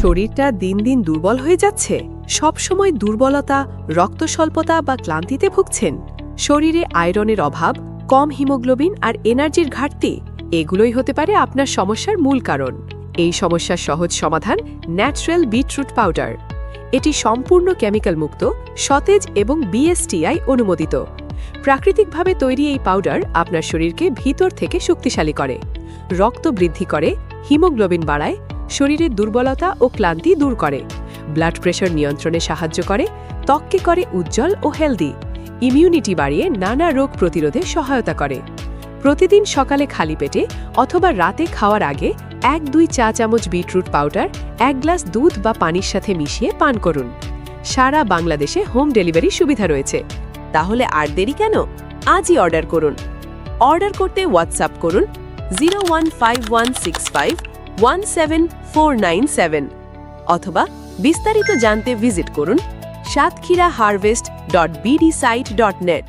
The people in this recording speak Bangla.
শরীরটা দিন দিন দুর্বল হয়ে যাচ্ছে? সবসময় দুর্বলতা, রক্তস্বল্পতা বা ক্লান্তিতে ভুগছেন? শরীরে আয়রনের অভাব, কম হিমোগ্লোবিন আর এনার্জির ঘাটতি, এগুলোই হতে পারে আপনার সমস্যার মূল কারণ। এই সমস্যার সহজ সমাধান ন্যাচারাল বিটরুট পাউডার। এটি সম্পূর্ণ কেমিক্যাল মুক্ত, সতেজ এবং বিএসটিআই অনুমোদিত। প্রাকৃতিকভাবে তৈরি এই পাউডার আপনার শরীরকে ভিতর থেকে শক্তিশালী করে, রক্ত বৃদ্ধি করে, হিমোগ্লোবিন বাড়ায়, শরীরের দুর্বলতা ও ক্লান্তি দূর করে, ব্লাড প্রেশার নিয়ন্ত্রণে সাহায্য করে, ত্বককে করে উজ্জ্বল ও হেলদি, ইমিউনিটি বাড়িয়ে নানা রোগ প্রতিরোধে সহায়তা করে। প্রতিদিন সকালে খালি পেটে অথবা রাতে খাওয়ার আগে 1-2 চা চামচ বিটরুট পাউডার 1 গ্লাস দুধ বা পানির সাথে মিশিয়ে পান করুন। সারা বাংলাদেশে হোম ডেলিভারি সুবিধা রয়েছে। তাহলে আর দেরি কেন? আজই অর্ডার করুন। অর্ডার করতে হোয়াটসঅ্যাপ করুন 015165174997 অথবা বিস্তারিত জানতে ভিজিট করুন satkiraharvest.bdsite.net।